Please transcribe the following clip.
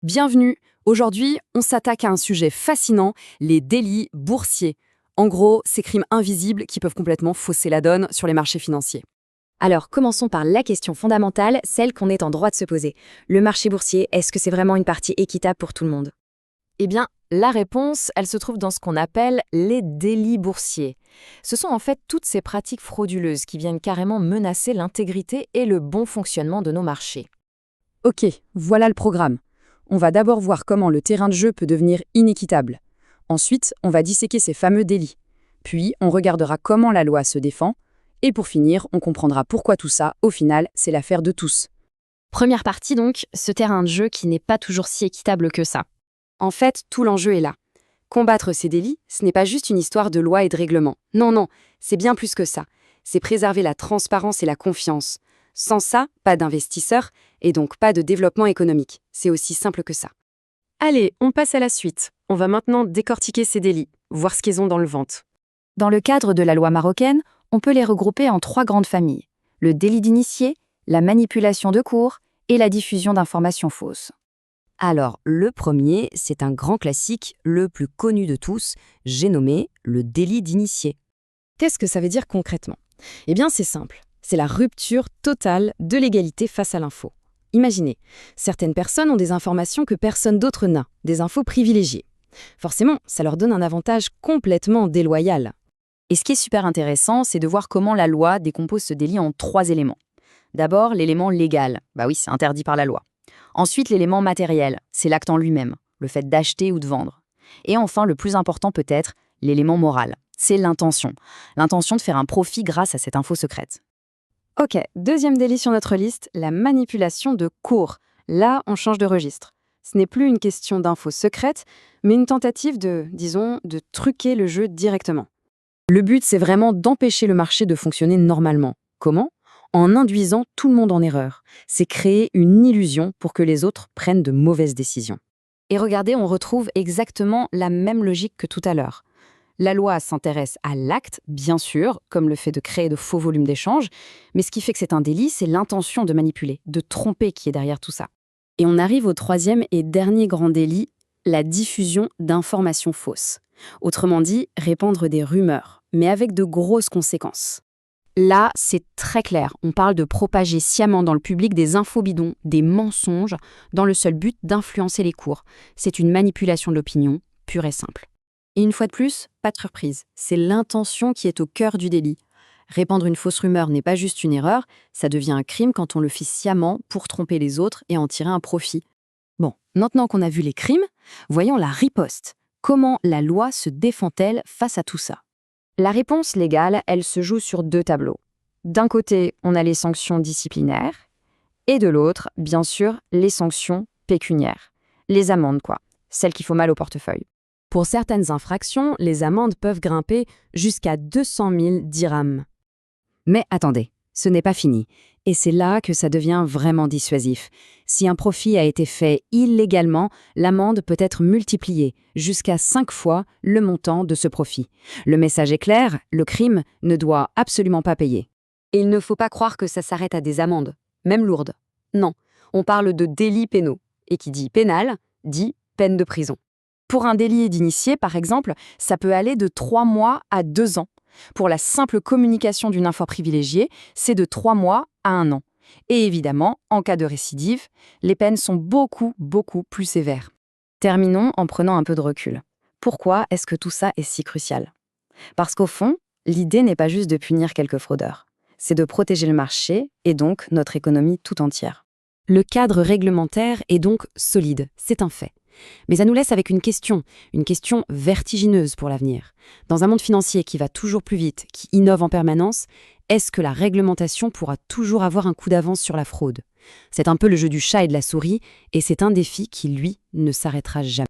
Bienvenue. Aujourd'hui, on s'attaque à un sujet fascinant, les délits boursiers. En gros, ces crimes invisibles qui peuvent complètement fausser la donne sur les marchés financiers. Alors, commençons par la question fondamentale, celle qu'on est en droit de se poser. Le marché boursier, est-ce que c'est vraiment une partie équitable pour tout le monde? Eh bien, la réponse, elle se trouve dans ce qu'on appelle les délits boursiers. Ce sont en fait toutes ces pratiques frauduleuses qui viennent carrément menacer l'intégrité et le bon fonctionnement de nos marchés. Ok, voilà le programme. On va d'abord voir comment le terrain de jeu peut devenir inéquitable. Ensuite, on va disséquer ces fameux délits. Puis, on regardera comment la loi se défend. Et pour finir, on comprendra pourquoi tout ça, au final, c'est l'affaire de tous. Première partie donc, ce terrain de jeu qui n'est pas toujours si équitable que ça. En fait, tout l'enjeu est là. Combattre ces délits, ce n'est pas juste une histoire de loi et de règlement. Non, c'est bien plus que ça. C'est préserver la transparence et la confiance. Sans ça, pas d'investisseurs et donc pas de développement économique. C'est aussi simple que ça. Allez, on passe à la suite. On va maintenant décortiquer ces délits, voir ce qu'ils ont dans le ventre. Dans le cadre de la loi marocaine, on peut les regrouper en 3 grandes familles. Le délit d'initié, la manipulation de cours et la diffusion d'informations fausses. Alors, le premier, c'est un grand classique, le plus connu de tous, j'ai nommé le délit d'initié. Qu'est-ce que ça veut dire concrètement? Eh bien, c'est simple. C'est la rupture totale de l'égalité face à l'info. Imaginez, certaines personnes ont des informations que personne d'autre n'a, des infos privilégiées. Forcément, ça leur donne un avantage complètement déloyal. Et ce qui est super intéressant, c'est de voir comment la loi décompose ce délit en 3 éléments. D'abord, l'élément légal. Bah oui, c'est interdit par la loi. Ensuite, l'élément matériel, c'est l'acte en lui-même, le fait d'acheter ou de vendre. Et enfin, le plus important peut-être, l'élément moral, c'est l'intention. L'intention de faire un profit grâce à cette info secrète. Ok, deuxième délit sur notre liste, la manipulation de cours. Là, on change de registre. Ce n'est plus une question d'infos secrètes, mais une tentative de truquer le jeu directement. Le but, c'est vraiment d'empêcher le marché de fonctionner normalement. Comment? En induisant tout le monde en erreur. C'est créer une illusion pour que les autres prennent de mauvaises décisions. Et regardez, on retrouve exactement la même logique que tout à l'heure. La loi s'intéresse à l'acte, bien sûr, comme le fait de créer de faux volumes d'échange, mais ce qui fait que c'est un délit, c'est l'intention de manipuler, de tromper qui est derrière tout ça. Et on arrive au troisième et dernier grand délit, la diffusion d'informations fausses. Autrement dit, répandre des rumeurs, mais avec de grosses conséquences. Là, c'est très clair, on parle de propager sciemment dans le public des infos bidons, des mensonges, dans le seul but d'influencer les cours. C'est une manipulation de l'opinion, pure et simple. Et une fois de plus, pas de surprise, c'est l'intention qui est au cœur du délit. Répandre une fausse rumeur n'est pas juste une erreur, ça devient un crime quand on le fait sciemment pour tromper les autres et en tirer un profit. Bon, maintenant qu'on a vu les crimes, voyons la riposte. Comment la loi se défend-elle face à tout ça? La réponse légale, elle se joue sur 2 tableaux. D'un côté, on a les sanctions disciplinaires, et de l'autre, bien sûr, les sanctions pécuniaires. Les amendes, quoi, celles qui font mal au portefeuille. Pour certaines infractions, les amendes peuvent grimper jusqu'à 200 000 dirhams. Mais attendez, ce n'est pas fini. Et c'est là que ça devient vraiment dissuasif. Si un profit a été fait illégalement, l'amende peut être multipliée jusqu'à 5 fois le montant de ce profit. Le message est clair, le crime ne doit absolument pas payer. Et il ne faut pas croire que ça s'arrête à des amendes, même lourdes. Non, on parle de délits pénaux. Et qui dit pénal, dit peine de prison. Pour un délit d'initié, par exemple, ça peut aller de 3 mois à 2 ans. Pour la simple communication d'une info privilégiée, c'est de 3 mois à 1 an. Et évidemment, en cas de récidive, les peines sont beaucoup plus sévères. Terminons en prenant un peu de recul. Pourquoi est-ce que tout ça est si crucial? Parce qu'au fond, l'idée n'est pas juste de punir quelques fraudeurs. C'est de protéger le marché et donc notre économie tout entière. Le cadre réglementaire est donc solide, c'est un fait. Mais ça nous laisse avec une question vertigineuse pour l'avenir. Dans un monde financier qui va toujours plus vite, qui innove en permanence, est-ce que la réglementation pourra toujours avoir un coup d'avance sur la fraude? C'est un peu le jeu du chat et de la souris, et c'est un défi qui, lui, ne s'arrêtera jamais.